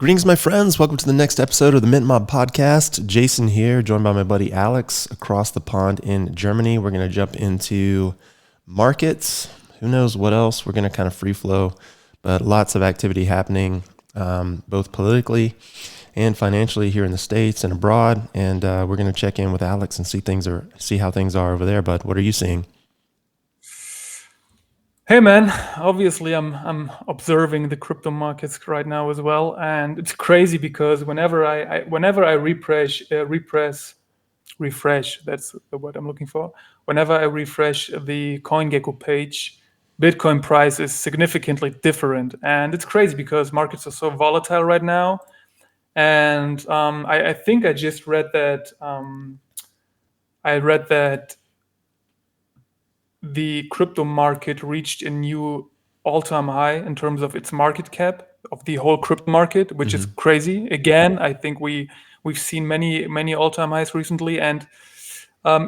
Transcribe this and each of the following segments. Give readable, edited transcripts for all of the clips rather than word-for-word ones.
Greetings, my friends. Welcome to the next episode of the Mint Mob Podcast. Jason here, joined by my buddy Alex across the pond in Germany. We're going to jump into markets. Who knows what else? We're going to kind of free flow, but lots of activity happening, both politically and financially here in the States and abroad. And we're going to check in with Alex and see how things are over there. Bud, what are you seeing? Hey man, obviously I'm observing the crypto markets right now as well, and it's crazy because whenever I refresh, that's the word I'm looking for. Whenever I refresh the CoinGecko page, Bitcoin price is significantly different, and it's crazy because markets are so volatile right now. And I think I just read that the crypto market reached a new all-time high in terms of its market cap of the whole crypto market, which is crazy. Again, I think we've seen many all-time highs recently, and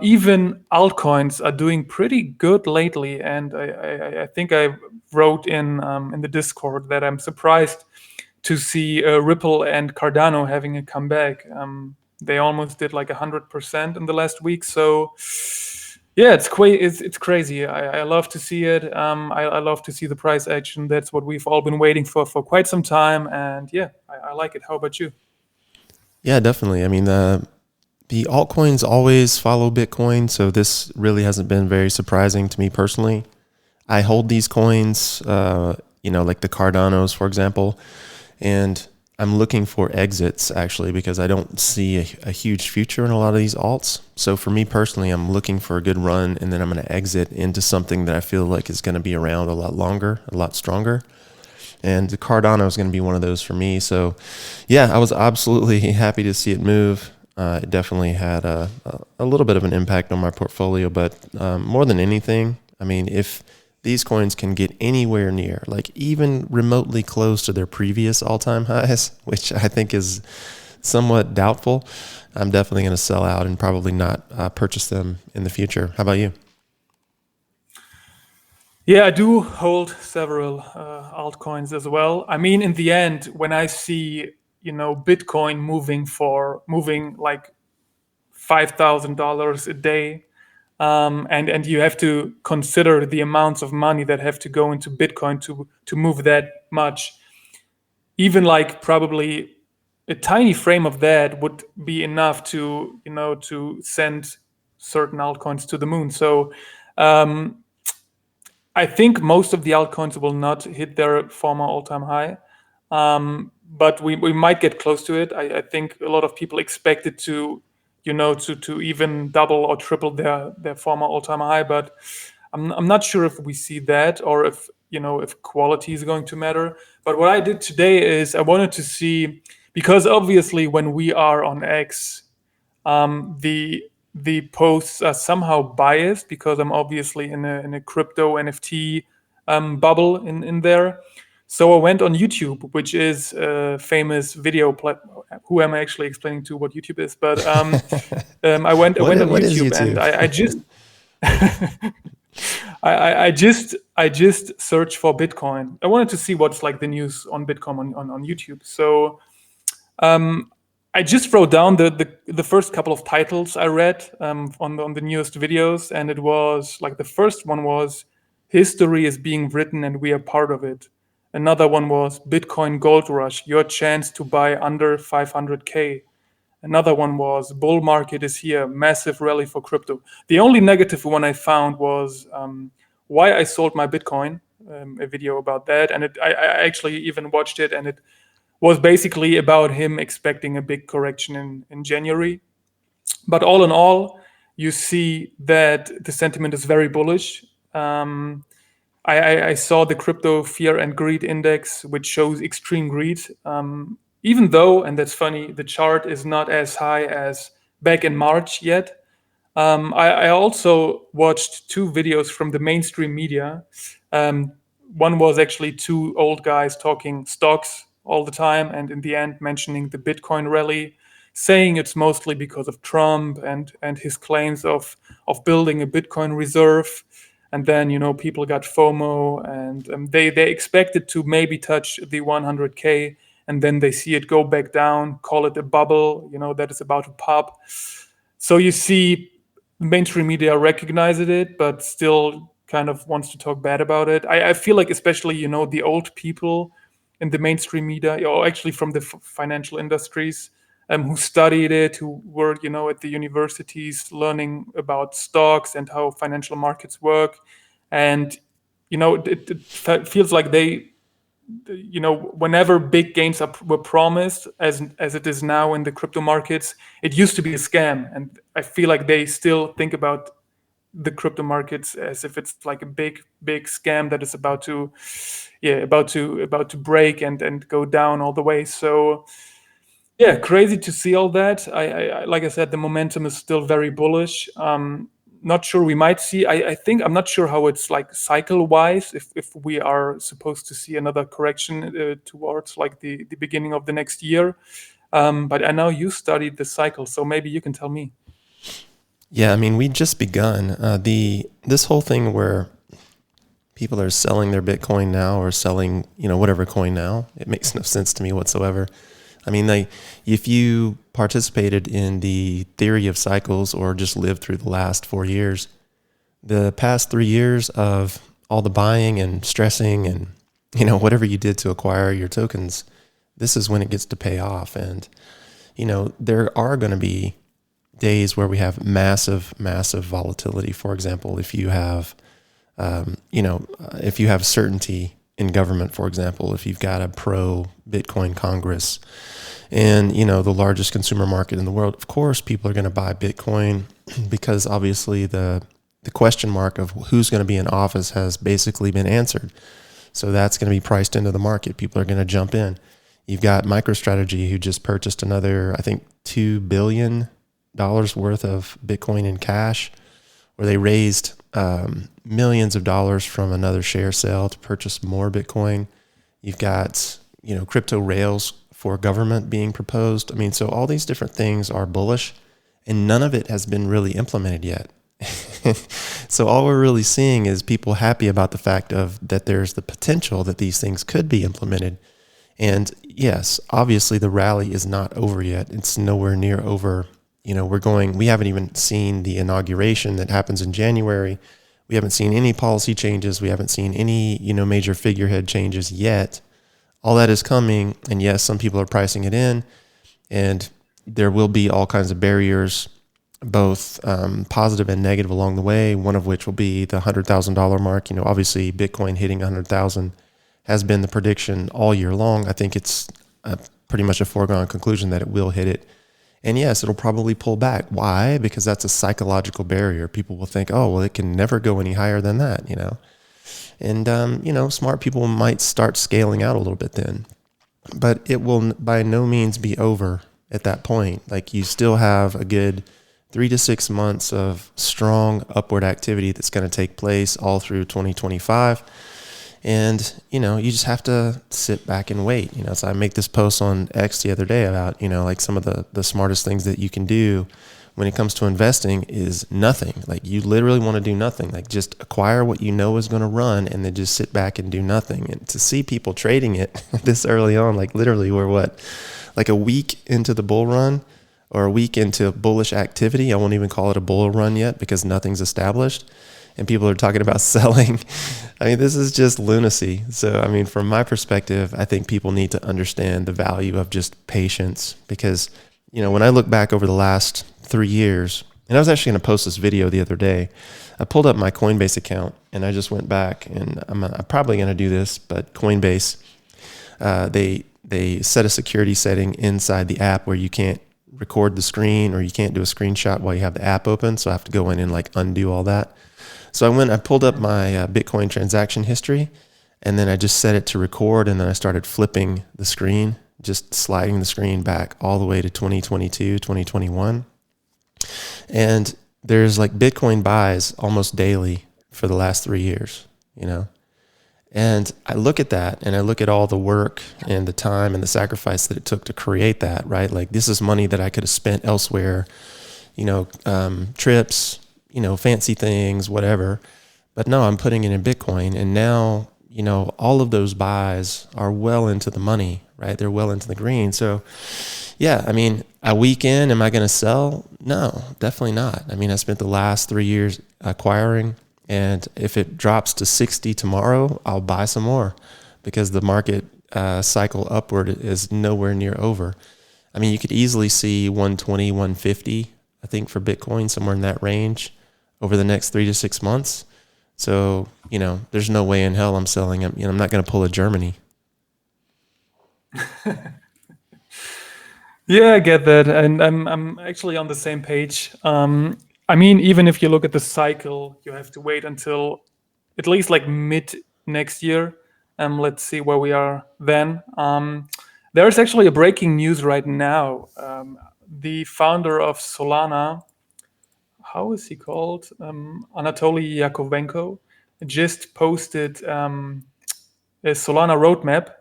even altcoins are doing pretty good lately. And I think I wrote in the Discord that I'm surprised to see Ripple and Cardano having a comeback. They almost did like 100% in the last week, so. Yeah, it's crazy. I love to see it. I love to see the price action. That's what we've all been waiting for quite some time. And yeah, I like it. How about you? Yeah, definitely. I mean, the altcoins always follow Bitcoin, so this really hasn't been very surprising to me personally. I hold these coins, like the Cardanos, for example, and I'm looking for exits actually because I don't see a huge future in a lot of these alts. So for me personally, I'm looking for a good run, and then I'm going to exit into something that I feel like is going to be around a lot longer, a lot stronger. And the Cardano is going to be one of those for me. So yeah, I was absolutely happy to see it move. It definitely had a little bit of an impact on my portfolio, but more than anything, I mean, if these coins can get anywhere near, like even remotely close to their previous all-time highs, which I think is somewhat doubtful, I'm definitely going to sell out and probably not purchase them in the future. How about you? Yeah, I do hold several altcoins as well. I mean, in the end, when I see Bitcoin moving like $5,000 a day, and you have to consider the amounts of money that have to go into Bitcoin to move that much. Even like probably a tiny frame of that would be enough to send certain altcoins to the moon. So I think most of the altcoins will not hit their former all-time high. But we might get close to it. I think a lot of people expect it to even double or triple their former all-time high. But I'm not sure if we see that or if quality is going to matter. But what I did today is I wanted to see, because obviously when we are on X, the posts are somehow biased because I'm obviously in a crypto NFT bubble in there. So I went on YouTube, which is a famous video platform. Who am I actually explaining to what YouTube is? But I went on What is YouTube, and YouTube? I just I just searched for Bitcoin. I wanted to see what's like the news on Bitcoin on YouTube. So I just wrote down the first couple of titles I read on the newest videos, and it was like the first one was "History is being written and we are part of it." Another one was "Bitcoin Gold Rush: Your chance to buy under 500K." Another one was "Bull market is here, massive rally for crypto." The only negative one I found was "Why I sold my Bitcoin," a video about that, and I actually even watched it, and it was basically about him expecting a big correction in January. But all in all, you see that the sentiment is very bullish. I saw the crypto fear and greed index, which shows extreme greed. Even though, and that's funny, the chart is not as high as back in March yet. I also watched two videos from the mainstream media. One was actually two old guys talking stocks all the time, and in the end mentioning the Bitcoin rally, saying it's mostly because of Trump and his claims of building a Bitcoin reserve. And then people got FOMO, and they expected to maybe touch the 100K, and then they see it go back down, call it a bubble, that is about to pop. So you see mainstream media recognizes it, but still kind of wants to talk bad about it. I feel like especially, the old people in the mainstream media, or actually from the financial industries, who studied it, who were, at the universities learning about stocks and how financial markets work. And, it feels like they, whenever big gains were promised, as it is now in the crypto markets, it used to be a scam. And I feel like they still think about the crypto markets as if it's like a big scam that is about to break and go down all the way. So yeah, crazy to see all that. I like I said, the momentum is still very bullish. Not sure we might see. I think I'm not sure how it's like cycle wise. If we are supposed to see another correction towards like the beginning of the next year. But I know you studied the cycle, so maybe you can tell me. Yeah, I mean, we just begun this whole thing where people are selling their Bitcoin now or selling, whatever coin now. It makes no sense to me whatsoever. I mean, if you participated in the theory of cycles or just lived through the last 4 years, the past 3 years of all the buying and stressing and, whatever you did to acquire your tokens, this is when it gets to pay off. And, there are going to be days where we have massive, massive volatility. For example, if you have, if you have certainty in government, for example, if you've got a pro-Bitcoin Congress and, the largest consumer market in the world, of course, people are going to buy Bitcoin because obviously the question mark of who's going to be in office has basically been answered. So that's going to be priced into the market. People are going to jump in. You've got MicroStrategy, who just purchased another, I think, $2 billion worth of Bitcoin in cash, where they raised millions of dollars from another share sale to purchase more Bitcoin. You've got, crypto rails for government being proposed. I mean, so all these different things are bullish, and none of it has been really implemented yet. So all we're really seeing is people happy about the fact that there's the potential that these things could be implemented. And yes, obviously the rally is not over yet. It's nowhere near over. We haven't even seen the inauguration that happens in January. We haven't seen any policy changes. We haven't seen any, major figurehead changes yet. All that is coming. And yes, some people are pricing it in, and there will be all kinds of barriers, both positive and negative along the way, one of which will be the $100,000 mark. Obviously Bitcoin hitting 100,000 has been the prediction all year long. I think it's pretty much a foregone conclusion that it will hit it. And yes, it'll probably pull back. Why? Because that's a psychological barrier. People will think, oh, well, it can never go any higher than that, And, smart people might start scaling out a little bit then. But it will by no means be over at that point. Like, you still have a good 3 to 6 months of strong upward activity that's going to take place all through 2025. And, you just have to sit back and wait. So I make this post on X the other day about, like some of the smartest things that you can do when it comes to investing is nothing. Like, you literally want to do nothing. Like, just acquire what you know is going to run and then just sit back and do nothing. And to see people trading it this early on, like literally we're like a week into the bull run or a week into bullish activity. I won't even call it a bull run yet because nothing's established. And people are talking about selling. I mean, this is just lunacy. So, I mean, from my perspective, I think people need to understand the value of just patience because, when I look back over the last 3 years, and I was actually going to post this video the other day, I pulled up my Coinbase account and I just went back, and I'm probably going to do this, but Coinbase, they set a security setting inside the app where you can't record the screen or you can't do a screenshot while you have the app open. So I have to go in and undo all that. So I pulled up my Bitcoin transaction history, and then I just set it to record, and then I started flipping the screen, just sliding the screen back all the way to 2022, 2021. And there's Bitcoin buys almost daily for the last 3 years, And I look at that, and I look at all the work and the time and the sacrifice that it took to create that, right? This is money that I could have spent elsewhere, trips, fancy things, whatever. But no, I'm putting it in Bitcoin. And now, all of those buys are well into the money, right? They're well into the green. So yeah, I mean, a week in, am I going to sell? No, definitely not. I mean, I spent the last 3 years acquiring, and if it drops to 60 tomorrow, I'll buy some more because the market cycle upward is nowhere near over. I mean, you could easily see 120, 150, I think, for Bitcoin, somewhere in that range over the next 3 to 6 months. So, there's no way in hell I'm selling them. I'm not going to pull a Germany. Yeah, I get that, and I'm actually on the same page. I mean, even if you look at the cycle, you have to wait until at least like mid next year. Let's see where we are then. There is actually a breaking news right now. The founder of Solana, how is he called? Anatoly Yakovenko, just posted a Solana roadmap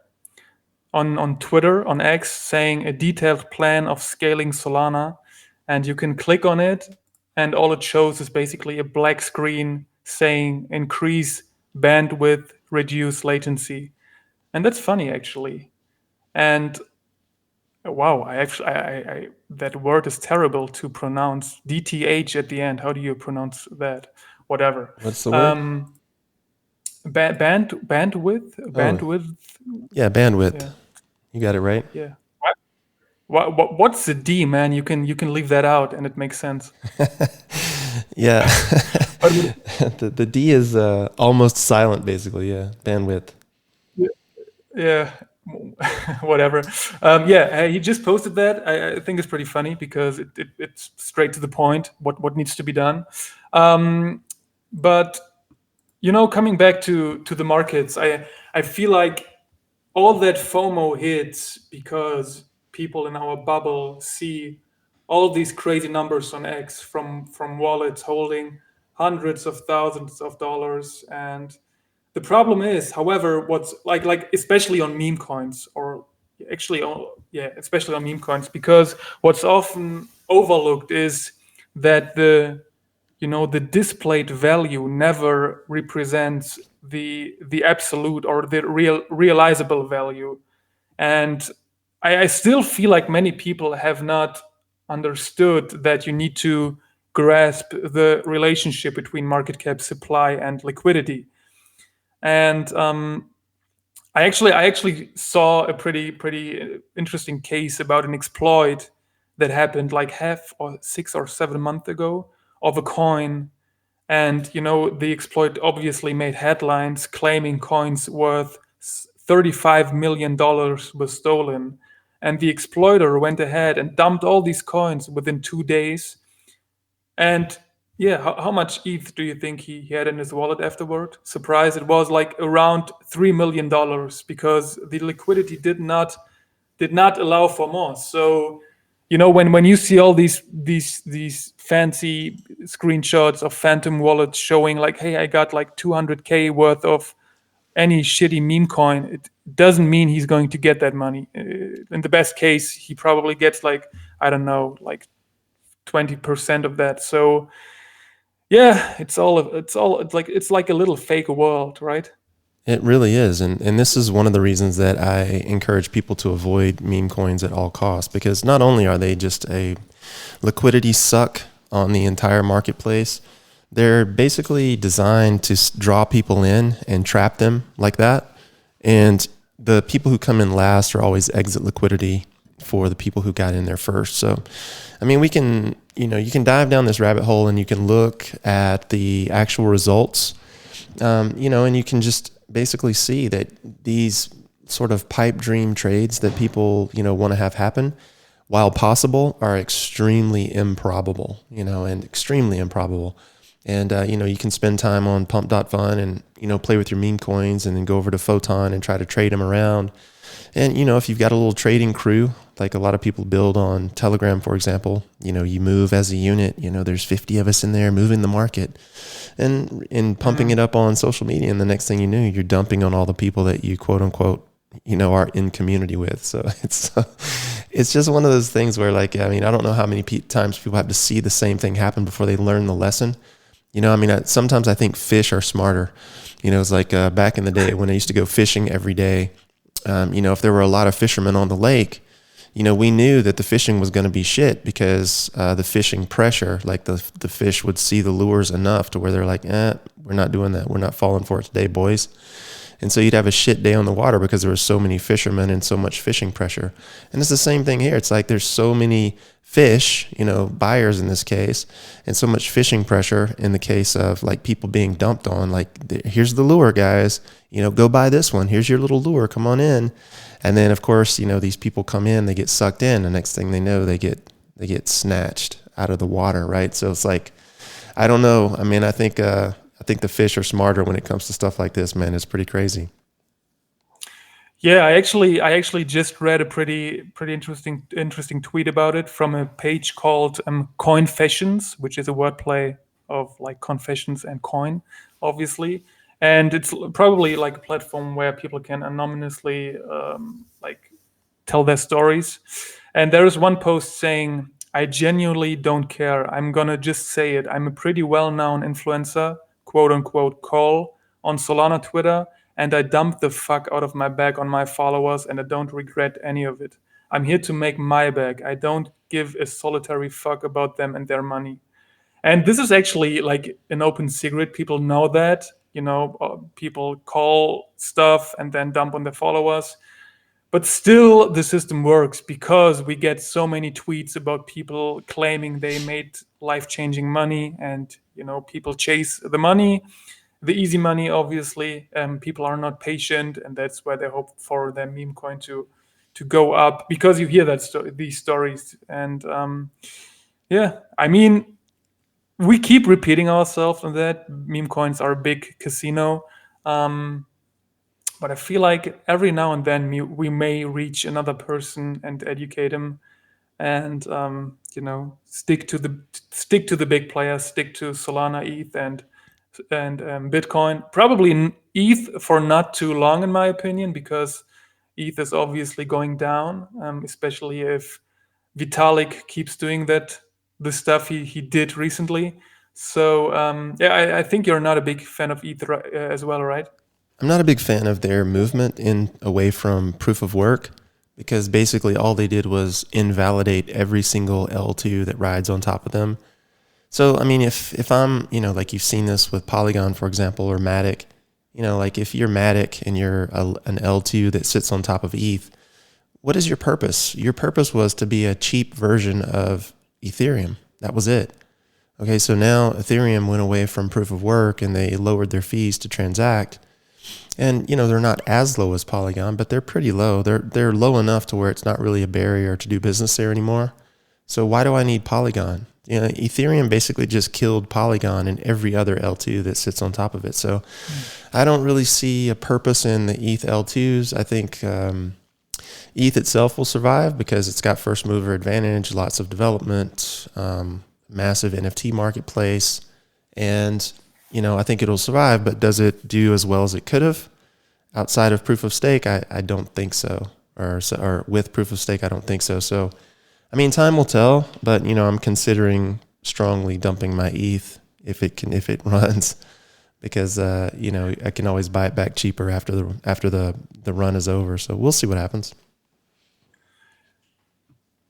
on Twitter, on X, saying a detailed plan of scaling Solana. And you can click on it, and all it shows is basically a black screen saying increase bandwidth, reduce latency. And that's funny, actually. And wow, I that word is terrible to pronounce. DTH at the end. How do you pronounce that? Whatever. What's the word? Bandwidth, Oh, bandwidth. yeah, bandwidth. Yeah, You got it right. yeah. What's the D, man? You can leave that out, and it makes sense. Yeah. But The D is almost silent, basically. Yeah, bandwidth. yeah, whatever. Yeah, he just posted that. I think it's pretty funny because it's straight to the point. What needs to be done. But coming back to the markets, I feel like all that FOMO hits because people in our bubble see all these crazy numbers on X from wallets holding hundreds of thousands of dollars. And the problem is, however, what's like especially on meme coins, or actually yeah, especially on meme coins, because what's often overlooked is that the displayed value never represents the absolute or the realizable value. And I still feel like many people have not understood that you need to grasp the relationship between market cap, supply, and liquidity. And I actually saw a pretty interesting case about an exploit that happened like half or 6 or 7 months ago of a coin. And the exploit obviously made headlines claiming coins worth $35 million was stolen. And the exploiter went ahead and dumped all these coins within 2 days. And yeah, how much ETH do you think he had in his wallet afterward? Surprise, it was like around $3 million because the liquidity did not allow for more. So, when you see all these fancy screenshots of phantom wallets showing like, hey, I got like 200K worth of any shitty meme coin, it doesn't mean he's going to get that money. In the best case, he probably gets like, I don't know, like 20% of that. So yeah, it's like a little fake world, right? It really is. And this is one of the reasons that I encourage people to avoid meme coins at all costs, because not only are they just a liquidity suck on the entire marketplace, they're basically designed to draw people in and trap them like that. And the people who come in last are always exit liquidity for the people who got in there first. So, I mean, you can dive down this rabbit hole and you can look at the actual results, and you can just basically see that these sort of pipe dream trades that people, want to have happen, while possible, are extremely improbable, and extremely improbable. And, you can spend time on pump.fun and, play with your meme coins and then go over to Photon and try to trade them around. And, if you've got a little trading crew, like a lot of people build on Telegram, for example, you move as a unit, there's 50 of us in there moving the market and pumping it up on social media. And the next thing you know, you're dumping on all the people that you quote unquote, are in community with. So it's just one of those things where, like, I mean, I don't know how many times people have to see the same thing happen before they learn the lesson. Sometimes I think fish are smarter. It's like back in the day when I used to go fishing every day. If there were a lot of fishermen on the lake, we knew that the fishing was going to be shit because the fishing pressure, like the fish would see the lures enough to where they're like, we're not doing that. We're not falling for it today, boys. And so you'd have a shit day on the water because there were so many fishermen and so much fishing pressure. And it's the same thing here. It's like there's so many fish, buyers in this case, and so much fishing pressure in the case of like people being dumped on. Like, here's the lure, guys. Go buy this one. Here's your little lure. Come on in. And then, of course, these people come in, they get sucked in. The next thing they know, they get snatched out of the water, right? So it's like, I don't know. I mean, I think the fish are smarter when it comes to stuff like this, man. It's pretty crazy. Yeah, I actually just read a pretty interesting tweet about it from a page called Coinfessions, which is a wordplay of like confessions and coin, obviously. And it's probably like a platform where people can anonymously like tell their stories. And there is one post saying, "I genuinely don't care. I'm gonna just say it. I'm a pretty well-known influencer, quote unquote, call on Solana Twitter, and I dump the fuck out of my bag on my followers, and I don't regret any of it. I'm here to make my bag. I don't give a solitary fuck about them and their money." And this is actually like an open secret. People know that. People call stuff and then dump on their followers. But still, the system works because we get so many tweets about people claiming they made life-changing money, and people chase the money, the easy money. Obviously, people are not patient, and that's why they hope for their meme coin to go up because you hear these stories. And yeah, I mean, we keep repeating ourselves on that meme coins are a big casino. Um, but I feel like every now and then we may reach another person and educate him, and stick to the big players, stick to Solana, ETH, and Bitcoin. Probably ETH for not too long, in my opinion, because ETH is obviously going down, especially if Vitalik keeps doing the stuff he did recently. So yeah, I think you're not a big fan of ETH as well, right? I'm not a big fan of their movement in away from proof of work because basically all they did was invalidate every single L2 that rides on top of them. So, I mean, if I'm, like you've seen this with Polygon, for example, or Matic, like if you're Matic and you're an L2 that sits on top of ETH, what is your purpose? Your purpose was to be a cheap version of Ethereum. That was it. Okay, so now Ethereum went away from proof of work and they lowered their fees to transact. And they're not as low as Polygon, but they're pretty low. They're low enough to where it's not really a barrier to do business there anymore. So why do I need Polygon? Ethereum basically just killed Polygon and every other L2 that sits on top of it. So I don't really see a purpose in the ETH L2s. I think ETH itself will survive because it's got first mover advantage, lots of development, massive NFT marketplace, and I think it'll survive. But does it do as well as it could have outside of proof of stake? I don't think so, or with proof of stake, I don't think so. So, I mean, time will tell. But I'm considering strongly dumping my ETH if it runs, because I can always buy it back cheaper after the run is over. So we'll see what happens.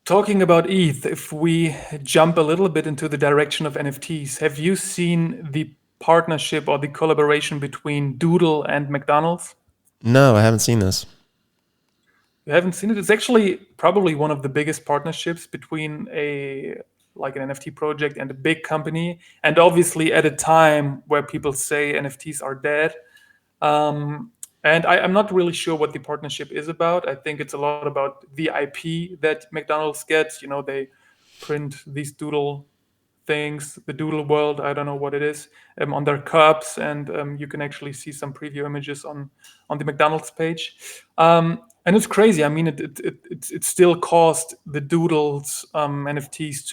Talking about ETH, if we jump a little bit into the direction of NFTs, have you seen the partnership or the collaboration between Doodle and McDonald's? No, I haven't seen this. You haven't seen it? It's actually probably one of the biggest partnerships between an NFT project and a big company, and obviously at a time where people say NFTs are dead. And I'm not really sure what the partnership is about. I think it's a lot about the IP that McDonald's gets. They print these doodle things, the doodle world, I don't know what it is, on their cups, and you can actually see some preview images on the McDonald's page. And it's crazy. I mean, it still cost the doodles NFTs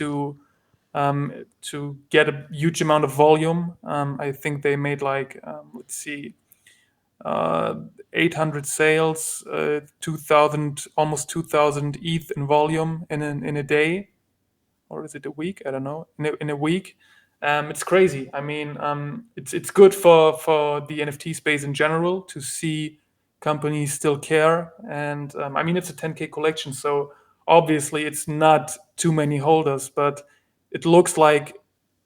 to get a huge amount of volume. I think they made like let's see, 800 sales, 2,000, almost 2,000 ETH in volume in a day, or is it a week? I don't know. In a week, It's crazy. I mean, it's good for the NFT space in general to see companies still care. And I mean, it's a 10K collection, so obviously it's not too many holders, but it looks like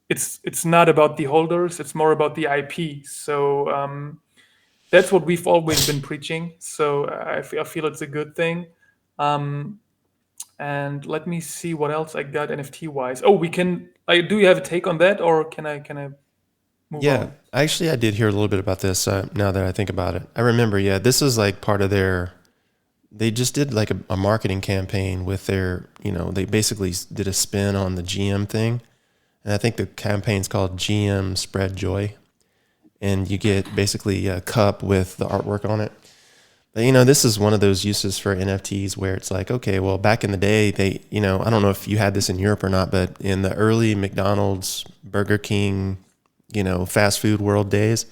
it's not about the holders. It's more about the IP. So that's what we've always been preaching. So I feel it's a good thing. Um, and let me see what else I got NFT wise. Oh, we can. Do you have a take on that, or can I move Yeah, on? actually, I did hear a little bit about this. Now that I think about it, I remember. Yeah, this is like part of their. They just did like a marketing campaign with their. They basically did a spin on the GM thing, and I think the campaign's called GM Spread Joy, and you get basically a cup with the artwork on it. But this is one of those uses for NFTs where it's like, okay, well, back in the day, I don't know if you had this in Europe or not, but in the early McDonald's, Burger King, fast food world days,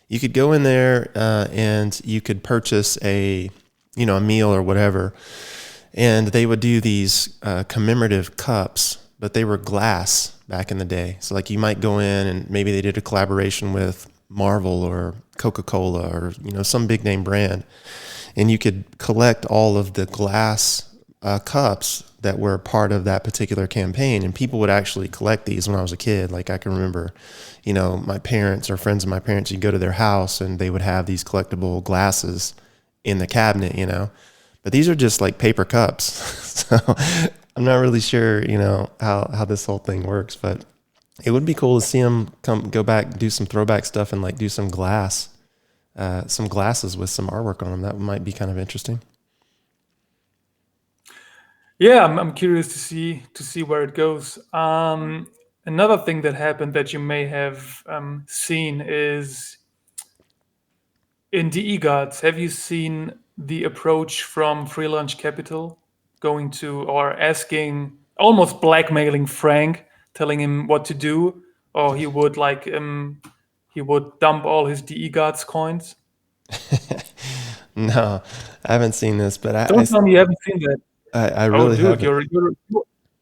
you could go in there and you could purchase a meal or whatever, and they would do these commemorative cups, but they were glass back in the day. So like you might go in and maybe they did a collaboration with Marvel or Coca-Cola or some big name brand, and you could collect all of the glass cups that were part of that particular campaign. And people would actually collect these when I was a kid. Like I can remember, my parents or friends of my parents, you'd go to their house and they would have these collectible glasses in the cabinet. But these are just like paper cups. So I'm not really sure, how this whole thing works, but it would be cool to see them go back, do some throwback stuff and like do some glasses with some artwork on them. That might be kind of interesting. Yeah, I'm curious to see where it goes. Another thing that happened that you may have seen is in DE Gods. Have you seen the approach from Freelance Capital going to or asking, almost blackmailing Frank, telling him what to do, or he would dump all his DE Gods coins? No, I haven't seen this, but Don't tell me you haven't seen that. I Oh, really dude, haven't.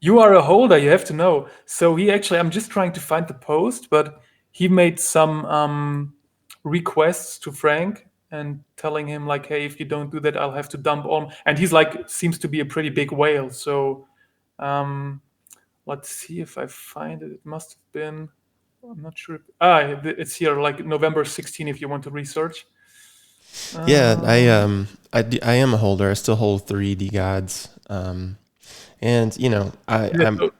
you are a holder. You have to know. So he actually, I'm just trying to find the post, but he made some requests to Frank and telling him like, hey, if you don't do that, I'll have to dump all. And he's like, seems to be a pretty big whale. So um, let's see if I find it. It must have been. I'm not sure. It's here, like November 16. If you want to research. Yeah, Um, I am a holder. I still hold 3D gods. And yeah, I'm so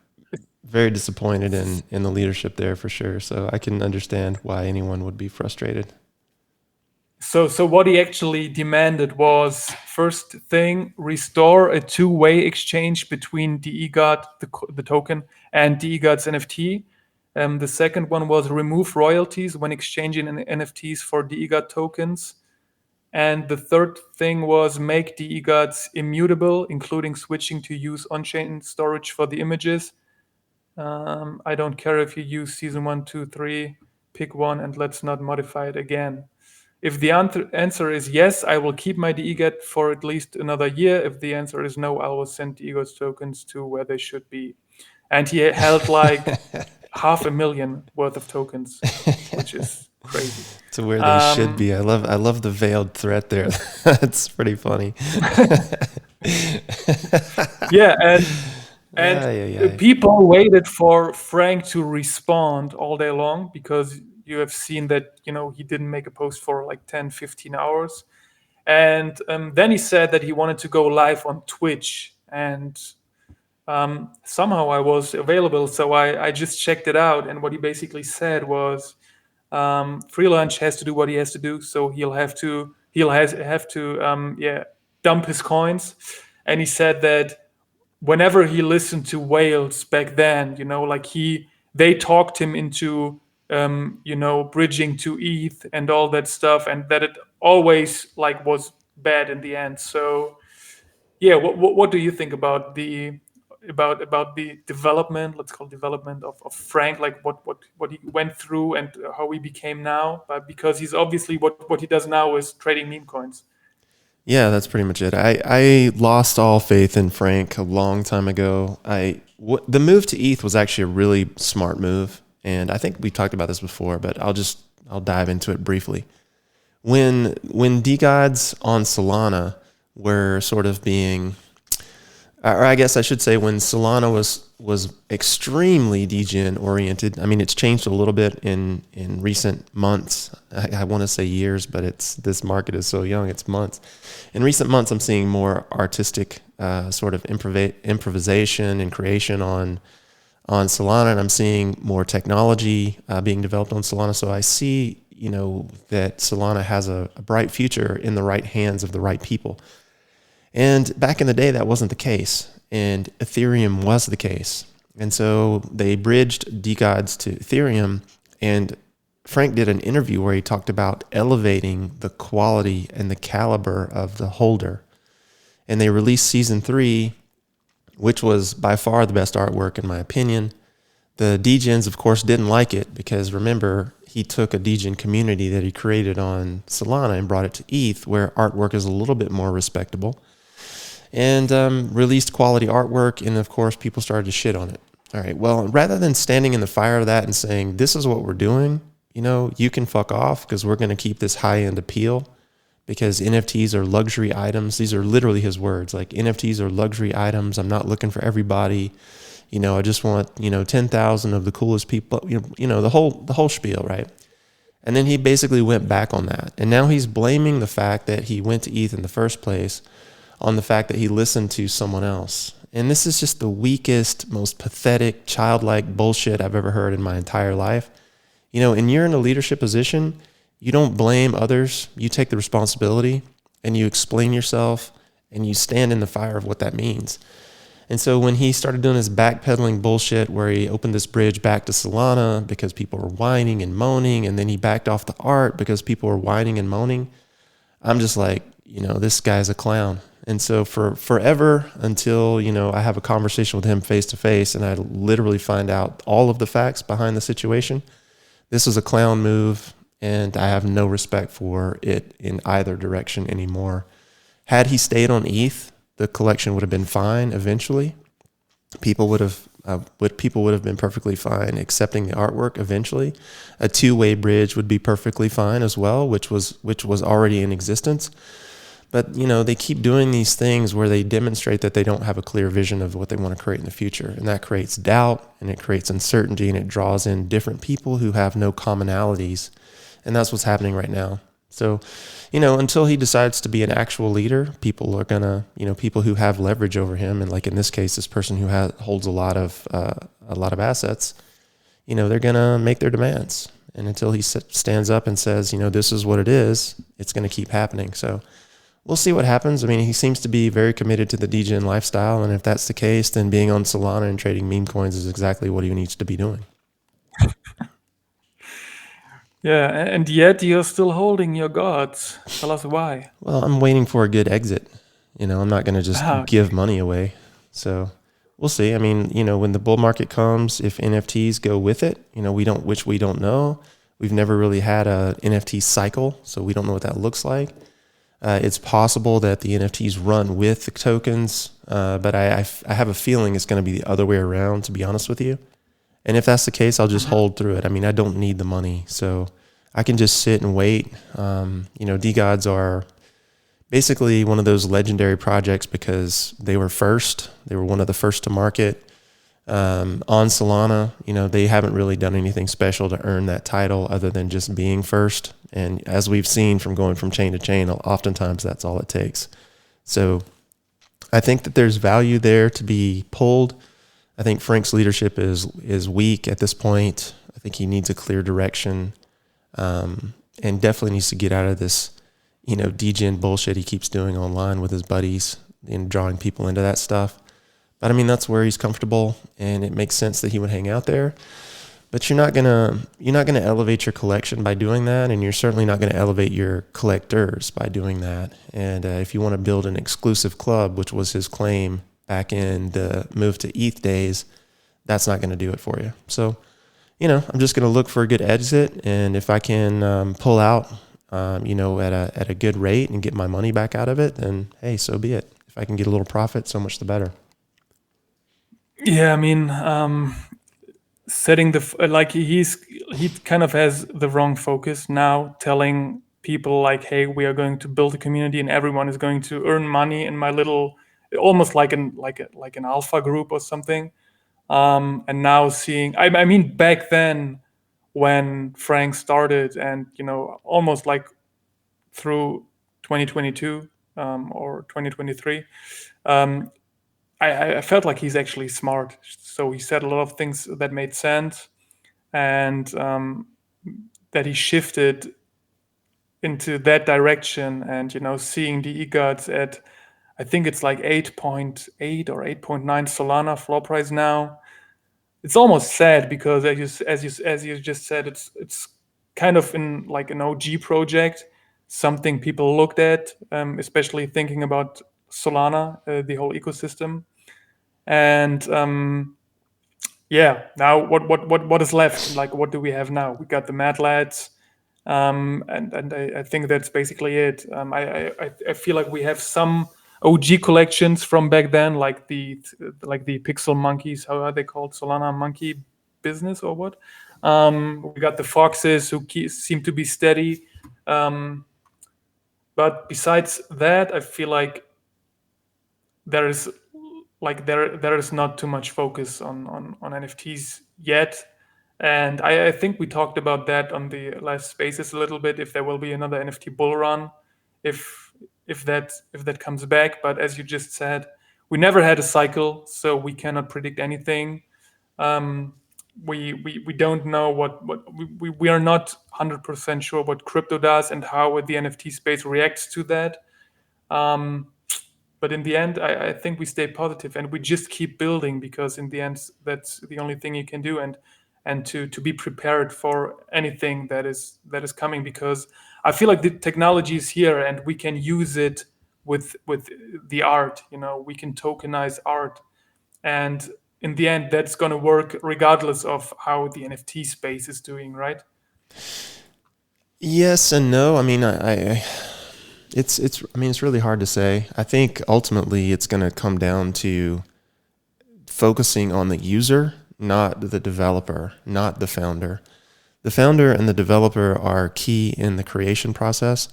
very disappointed in the leadership there for sure. So I can understand why anyone would be frustrated. So what he actually demanded was, first thing, restore a two-way exchange between DeGod, the token, and DeGod's NFT. The second one was remove royalties when exchanging NFTs for DeGod tokens. And the third thing was make DeGods immutable, including switching to use on-chain storage for the images. I don't care if you use season 1, 2, 3, pick one and let's not modify it again. If the answer is yes, I will keep my DEGET for at least another year. If the answer is no, I will send DEGO's tokens to where they should be. And he held like 500,000 worth of tokens, which is crazy. To where they should Um, be. I love the veiled threat there. That's pretty funny. yeah, and Ay, ay, ay. people waited for Frank to respond all day long because you have seen that he didn't make a post for like 10, 15 hours. And then he said that he wanted to go live on Twitch, and somehow I was available, so I just checked it out. And what he basically said was, Freelance has to do what he has to do, so have to yeah, dump his coins. And he said that whenever he listened to Wales back then, like they talked him into bridging to ETH and all that stuff, and that it always like was bad in the end. So yeah, what do you think about the development, let's call development of Frank, like what he went through and how he became now? But because he's obviously what he does now is trading meme coins. Yeah, that's pretty much it. I lost all faith in Frank a long time ago. The move to ETH was actually a really smart move, And I think we talked about this before, but I'll dive into it briefly. When DeGods on Solana were sort of being, or I guess I should say, when Solana was extremely degen oriented. I mean, it's changed a little bit in recent months. I want to say years, but this market is so young. It's months. In recent months, I'm seeing more artistic sort of improvisation and creation on Solana, and I'm seeing more technology being developed on Solana. So I see, that Solana has a bright future in the right hands of the right people. And back in the day, that wasn't the case, and Ethereum was the case. And so they bridged DeGods to Ethereum, and Frank did an interview where he talked about elevating the quality and the caliber of the holder. And they released season 3, which was by far the best artwork in my opinion. The degens, of course, didn't like it because, remember, he took a degen community that he created on Solana and brought it to ETH, where artwork is a little bit more respectable, and released quality artwork. And of course, people started to shit on it. All right, well, rather than standing in the fire of that and saying, this is what we're doing, you can fuck off because we're going to keep this high-end appeal, because NFTs are luxury items. These are literally his words. Like, NFTs are luxury items. I'm not looking for everybody. I just want, 10,000 of the coolest people, the whole spiel, right? And then he basically went back on that. And now he's blaming the fact that he went to ETH in the first place on the fact that he listened to someone else. And this is just the weakest, most pathetic, childlike bullshit I've ever heard in my entire life. And you're in a leadership position, you don't blame others. You take the responsibility and you explain yourself and you stand in the fire of what that means. And so when he started doing his backpedaling bullshit where he opened this bridge back to Solana because people were whining and moaning, and then he backed off the art because people were whining and moaning, I'm just like, this guy's a clown. And so for forever until, I have a conversation with him face to face and I literally find out all of the facts behind the situation, this is a clown move, and I have no respect for it in either direction anymore. Had he stayed on ETH, the collection would have been fine eventually. People would have been perfectly fine accepting the artwork eventually. A two-way bridge would be perfectly fine as well, which was already in existence. But they keep doing these things where they demonstrate that they don't have a clear vision of what they want to create in the future, and that creates doubt and it creates uncertainty, and it draws in different people who have no commonalities, and that's what's happening right now. So, until he decides to be an actual leader, people are gonna, people who have leverage over him, and like in this case, this person who holds a lot of assets, they're gonna make their demands. And until he stands up and says, this is what it is, it's gonna keep happening. So we'll see what happens. I mean, he seems to be very committed to the degen lifestyle, and if that's the case, then being on Solana and trading meme coins is exactly what he needs to be doing. Yeah, and yet you're still holding your gods. Tell us why. Well, I'm waiting for a good exit. I'm not going to just give money away. So we'll see. I mean, when the bull market comes, if NFTs go with it, which we don't know. We've never really had a NFT cycle, so we don't know what that looks like. It's possible that the NFTs run with the tokens, but I have a feeling it's going to be the other way around, to be honest with you. And if that's the case, I'll just hold through it. I mean, I don't need the money, so I can just sit and wait. DeGods are basically one of those legendary projects because they were first. They were one of the first to market on Solana. They haven't really done anything special to earn that title other than just being first. And as we've seen from going from chain to chain, oftentimes that's all it takes. So I think that there's value there to be pulled. I think Frank's leadership is weak at this point. I think he needs a clear direction, and definitely needs to get out of this, degen bullshit he keeps doing online with his buddies and drawing people into that stuff. But I mean, that's where he's comfortable, and it makes sense that he would hang out there. But you're not gonna elevate your collection by doing that, and you're certainly not gonna elevate your collectors by doing that. And if you want to build an exclusive club, which was his claim back in the move to ETH days, that's not going to do it for you. So, I'm just going to look for a good exit, and if I can pull out, at a good rate and get my money back out of it, then hey, so be it. If I can get a little profit, so much the better. Yeah, I mean, setting like he kind of has the wrong focus now, telling people like, hey, we are going to build a community and everyone is going to earn money in my little, almost like an alpha group or something. And now seeing, I mean, back then when Frank started, and almost like through 2022 or 2023, um, I felt like he's actually smart. So he said a lot of things that made sense, and that he shifted into that direction. And seeing the eGods at, I think it's like 8.8 or 8.9 Solana floor price now. It's almost sad because as you just said, it's kind of in like an OG project, something people looked at, especially thinking about Solana, the whole ecosystem. And yeah, now what is left? Like, what do we have now? We got the Mad Lads, and I think that's basically it. I feel like we have some OG collections from back then, like the Pixel Monkeys. How are they called? Solana Monkey Business or what? We got the Foxes who seem to be steady. But besides that, I feel like there is there is not too much focus on NFTs yet. And I think we talked about that on the last spaces a little bit, if there will be another NFT bull run, if that comes back. But as you just said, we never had a cycle, so we cannot predict anything. We don't know we are not 100% sure what crypto does and how the NFT space reacts to that. But in the end, I think we stay positive and we just keep building, because in the end, that's the only thing you can do, and to be prepared for anything that is coming, because I feel like the technology is here and we can use it with the art. We can tokenize art, and in the end, that's going to work regardless of how the NFT space is doing, right? Yes and no. I mean, I mean, it's really hard to say. I think ultimately it's going to come down to focusing on the user, not the developer, not the founder. The founder and the developer are key in the creation process,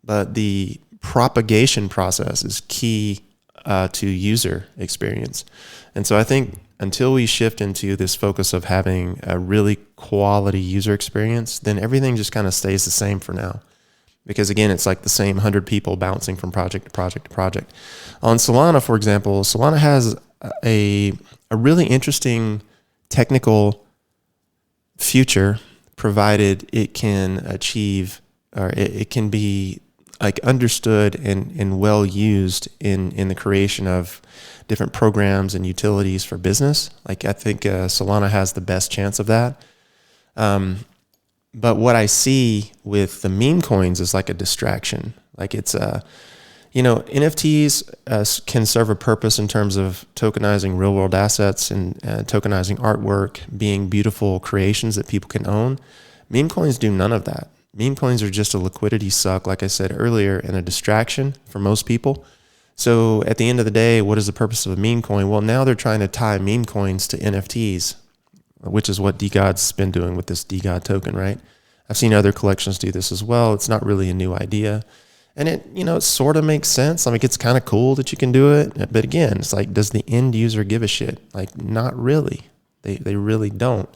but the propagation process is key to user experience. And so I think until we shift into this focus of having a really quality user experience, then everything just kind of stays the same for now. Because again, it's like the same 100 people bouncing from project to project to project. On Solana, for example, Solana has a really interesting technical future, provided it can achieve, or it can be like understood and well used in the creation of different programs and utilities for business. Like I think Solana has the best chance of that. But what I see with the meme coins is like a distraction. Like it's NFTs can serve a purpose in terms of tokenizing real world assets and tokenizing artwork, being beautiful creations that people can own. Meme coins do none of that. Meme coins are just a liquidity suck, like I said earlier, and a distraction for most people. So at the end of the day, what is the purpose of a meme coin? Well, now they're trying to tie meme coins to NFTs, which is what DGod's been doing with this DGod token, right? I've seen other collections do this as well. It's not really a new idea. And it sort of makes sense. I mean, it's kind of cool that you can do it. But again, it's like, does the end user give a shit? Like, not really. They really don't.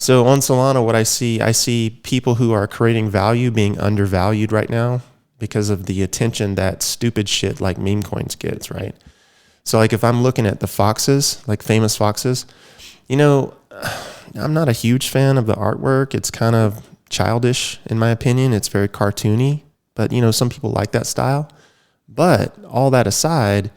So on Solana, what I see people who are creating value being undervalued right now because of the attention that stupid shit like meme coins gets, right? So like if I'm looking at the foxes, like famous foxes, I'm not a huge fan of the artwork. It's kind of childish in my opinion. It's very cartoony, but some people like that style. But all that aside,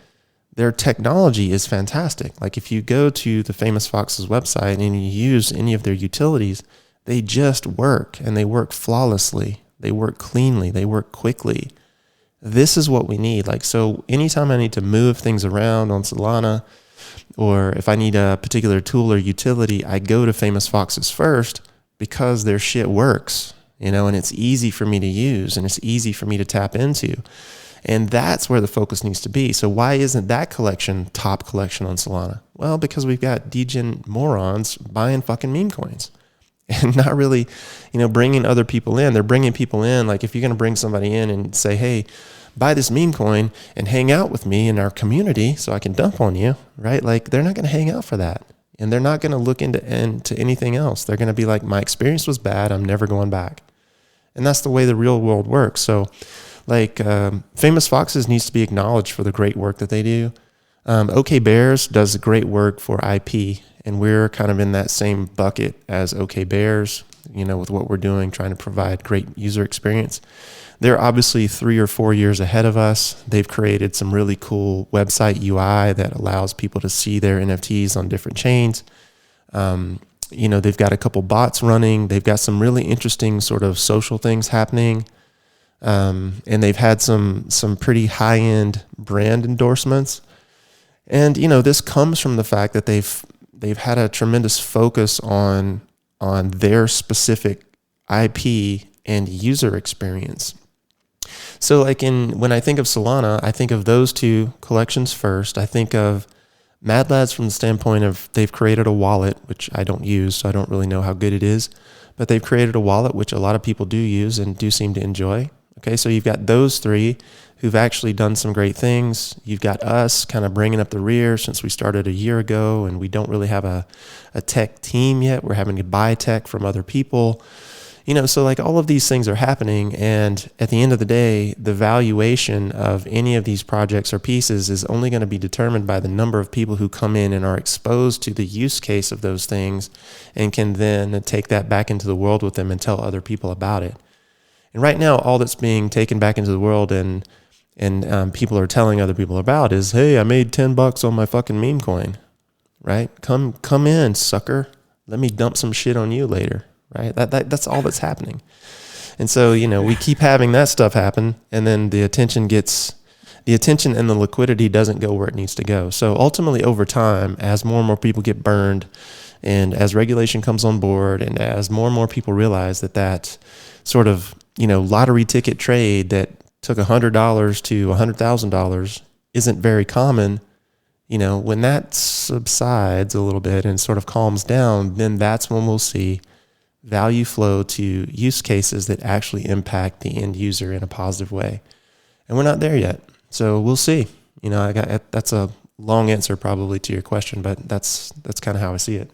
their technology is fantastic. Like if you go to the Famous Foxes website and you use any of their utilities, they just work, and they work flawlessly. They work cleanly. They work quickly. This is what we need. Like, so anytime I need to move things around on Solana, or if I need a particular tool or utility, I go to Famous Foxes first because their shit works, and it's easy for me to use and it's easy for me to tap into. And that's where the focus needs to be. So why isn't that collection top collection on Solana? Well, because we've got degen morons buying fucking meme coins and not really, bringing other people in. They're bringing people in. Like if you're going to bring somebody in and say, hey, buy this meme coin and hang out with me in our community so I can dump on you, right? Like they're not going to hang out for that. And they're not going to look into anything else. They're going to be like, my experience was bad. I'm never going back. And that's the way the real world works. So like Famous Foxes needs to be acknowledged for the great work that they do. OK Bears does great work for IP, and we're kind of in that same bucket as OK Bears, with what we're doing, trying to provide great user experience. They're obviously 3 or 4 years ahead of us. They've created some really cool website UI that allows people to see their NFTs on different chains. They've got a couple bots running. They've got some really interesting sort of social things happening. And they've had some pretty high-end brand endorsements. And, this comes from the fact that they've had a tremendous focus on their specific IP and user experience. So like when I think of Solana, I think of those two collections first. I think of Mad Lads from the standpoint of they've created a wallet, which I don't use, so I don't really know how good it is. But they've created a wallet, which a lot of people do use and do seem to enjoy. Okay, so you've got those three who've actually done some great things. You've got us kind of bringing up the rear since we started a year ago, and we don't really have a tech team yet. We're having to buy tech from other people. So like all of these things are happening, and at the end of the day, the valuation of any of these projects or pieces is only going to be determined by the number of people who come in and are exposed to the use case of those things and can then take that back into the world with them and tell other people about it. And right now, all that's being taken back into the world and people are telling other people about is, hey, I made $10 on my fucking meme coin, right? Come in, sucker. Let me dump some shit on you later. Right? That's all that's happening. And so, we keep having that stuff happen, and then the attention and the liquidity doesn't go where it needs to go. So ultimately over time, as more and more people get burned and as regulation comes on board and as more and more people realize that sort of, lottery ticket trade that took $100 to $100,000 isn't very common, when that subsides a little bit and sort of calms down, then that's when we'll see value flow to use cases that actually impact the end user in a positive way. And we're not there yet. So we'll see. That's a long answer probably to your question, but that's kind of how I see it.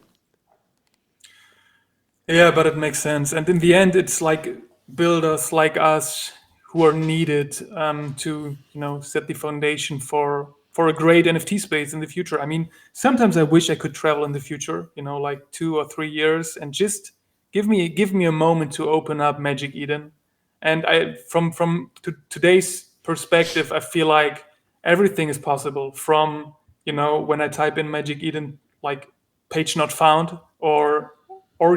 Yeah, but it makes sense. And in the end, it's like builders like us who are needed to, set the foundation for a great NFT space in the future. I mean, sometimes I wish I could travel in the future, like 2 or 3 years, and just give me a moment to open up Magic Eden. And from today's perspective, I feel like everything is possible. From when I type in Magic Eden, like page not found, or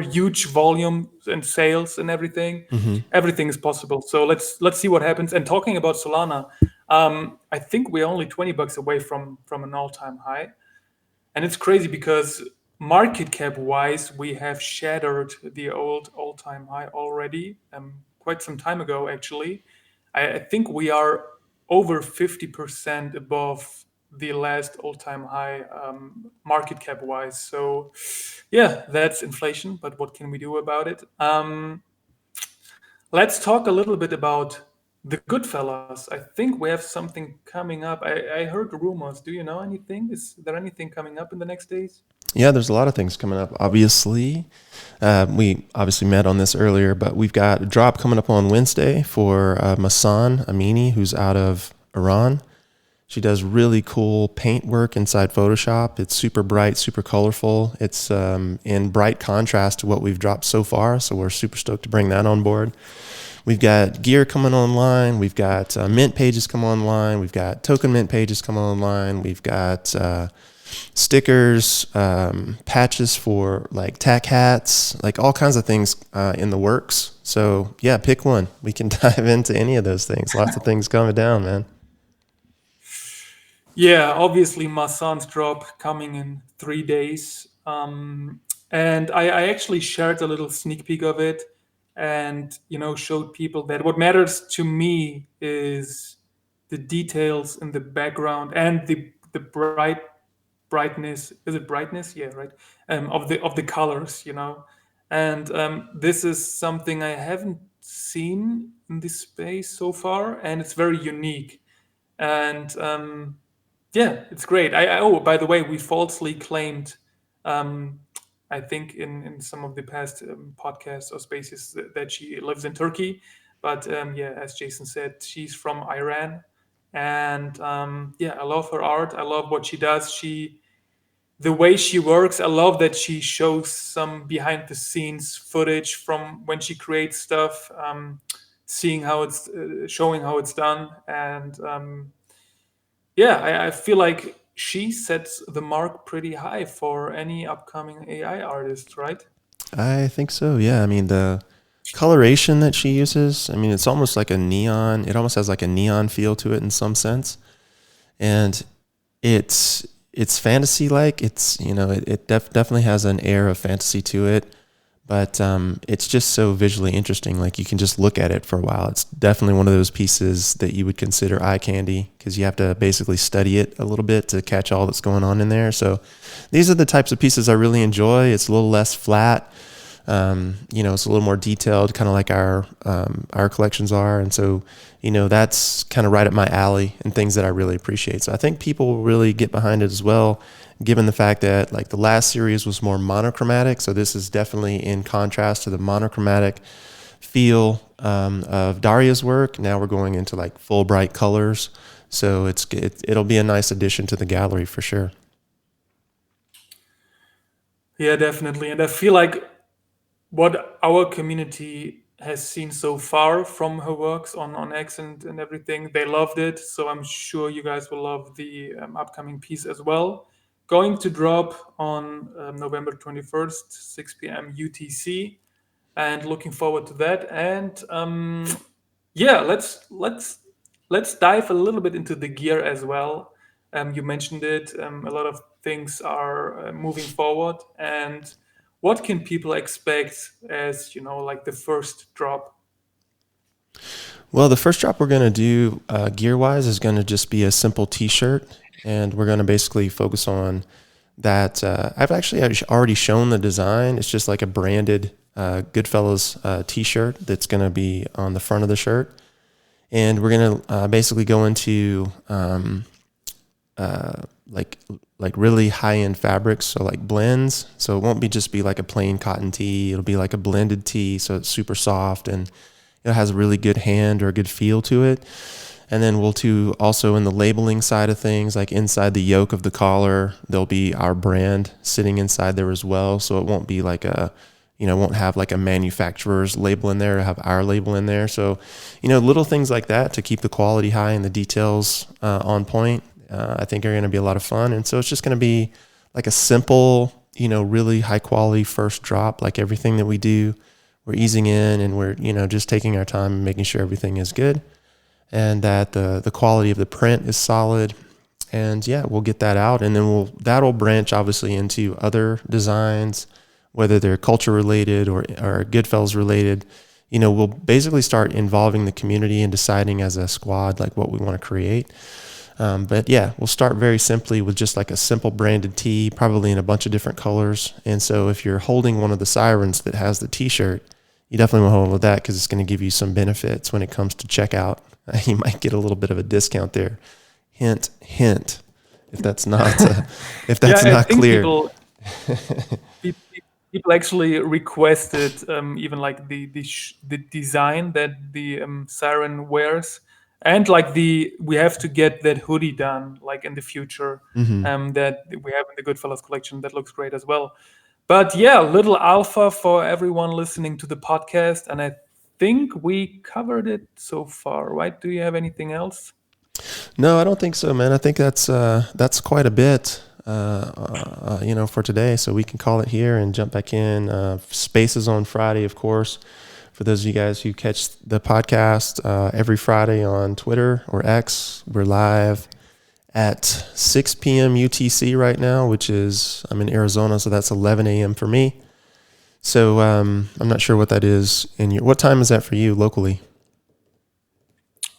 huge volume and sales and everything. Mm-hmm. Everything is possible. So let's see what happens. And talking about Solana, I think we're only $20 away from an all-time high, and it's crazy because market cap wise, we have shattered the old all-time high already, quite some time ago actually. I think we are over 50% above the last all-time high, market cap wise. So yeah, that's inflation, but what can we do about it? Let's talk a little bit about the Goodfellas. I think we have something coming up. I heard rumors. Do you know anything? Is there anything coming up in the next days? Yeah, there's a lot of things coming up. Obviously, we obviously met on this earlier, but we've got a drop coming up on Wednesday for Masan Amini, who's out of Iran. She does really cool paint work inside Photoshop. It's super bright, super colorful. It's in bright contrast to what we've dropped so far, so we're super stoked to bring that on board. We've got gear coming online. We've got mint pages come online. We've got token mint pages come online. We've got stickers, patches for like tack hats, like all kinds of things in the works. So yeah, pick one. We can dive into any of those things. Lots of things coming down, man. Yeah, obviously Masan's drop coming in 3 days. And I actually shared a little sneak peek of it and, showed people that what matters to me is the details in the background and the brightness. Is it brightness? Yeah, right. Of the colors, you know. And this is something I haven't seen in this space so far, and it's very unique. And yeah, it's great. Oh, by the way, we falsely claimed, um, I think in some of the past podcasts or spaces that she lives in Turkey, but yeah, as Jason said, she's from Iran, and yeah, I love her art. I love what she does. The way she works, I love that she shows some behind the scenes footage from when she creates stuff, seeing how it's showing how it's done, and yeah, I feel like she sets the mark pretty high for any upcoming AI artist, right? I think so. Yeah. I mean, the coloration that she uses, I mean, it's almost like a neon. It almost has like a neon feel to it in some sense. And it's fantasy like. It's, definitely has an air of fantasy to it, but it's just so visually interesting. Like you can just look at it for a while. It's definitely one of those pieces that you would consider eye candy because you have to basically study it a little bit to catch all that's going on in there. So these are the types of pieces I really enjoy. It's a little less flat. It's a little more detailed, kind of like our collections are, and so that's kind of right up my alley and things that I really appreciate. So I think people will really get behind it as well, given the fact that like the last series was more monochromatic. So this is definitely in contrast to the monochromatic feel of Daria's work. Now we're going into like full bright colors, so it'll be a nice addition to the gallery for sure. Yeah, definitely. And I feel like what our community has seen so far from her works on X and everything, they loved it. So I'm sure you guys will love the upcoming piece as well. Going to drop on November 21st, 6 p.m. UTC, and looking forward to that. And yeah, let's dive a little bit into the gear as well. You mentioned it. A lot of things are moving forward, and what can people expect as like the first drop? Well, the first drop we're going to do gear wise is going to just be a simple t shirt. And we're going to basically focus on that. I've actually already shown the design. It's just like a branded GoodFellas t shirt that's going to be on the front of the shirt. And we're going to basically go into uh, like like really high end fabrics, so like blends. So it won't be just be like a plain cotton tee. It'll be like a blended tee, so it's super soft and it has a really good hand or a good feel to it. And then we'll do also in the labeling side of things, like inside the yoke of the collar, there'll be our brand sitting inside there as well. So it won't be like won't have like a manufacturer's label in there, have our label in there. So, little things like that to keep the quality high and the details on point, I think are going to be a lot of fun. And so it's just going to be like a simple, really high quality first drop, like everything that we do. We're easing in and we're, just taking our time and making sure everything is good and that the quality of the print is solid. And yeah, we'll get that out, and then that'll branch obviously into other designs, whether they're culture related or Goodfellas related. We'll basically start involving the community and deciding as a squad like what we want to create. But yeah, we'll start very simply with just like a simple branded tee, probably in a bunch of different colors. And so if you're holding one of the sirens that has the t-shirt, you definitely want to hold with that because it's going to give you some benefits when it comes to checkout. You might get a little bit of a discount there. Hint, hint. If that's not Yeah, I not think clear. pe- people actually requested even like the design that the siren wears, and like we have to get that hoodie done like in the future, Hmm. that we have in the Goodfellas collection. That looks great as well. But yeah, little alpha for everyone listening to the podcast, and I think we covered it so far, right? Do you have anything else? No, I don't think so, man. I think that's quite a bit, for today. So we can call it here and jump back in. Spaces on Friday, of course. For those of you guys who catch the podcast every Friday on Twitter or X, we're live at 6 p.m. UTC right now, which is I'm in Arizona, so that's 11 a.m. for me. So I'm not sure what that is in your. What time is that for you locally?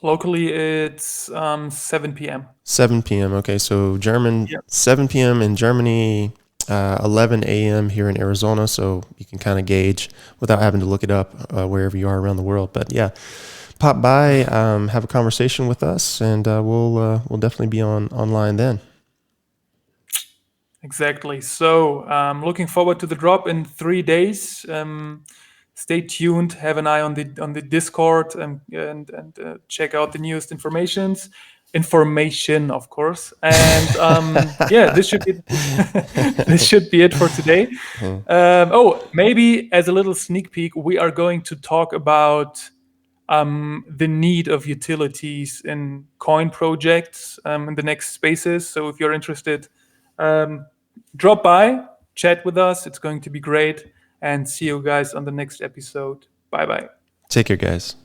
Locally, it's 7 p.m. 7 p.m. Okay, so German Yeah, 7 p.m. in Germany, 11 a.m. here in Arizona. So you can kind of gauge without having to look it up wherever you are around the world. But yeah, pop by, have a conversation with us, and we'll definitely be on online then. exactly. So looking forward to the drop in 3 days. Stay tuned. Have an eye on the Discord and check out the newest information, of course. And yeah, this should be this should be it for today. Oh, maybe as a little sneak peek, we are going to talk about the need of utilities in coin projects in the next spaces. So if you're interested, um, drop by, chat with us. It's going to be great. And see you guys on the next episode. Bye bye. Take care, guys.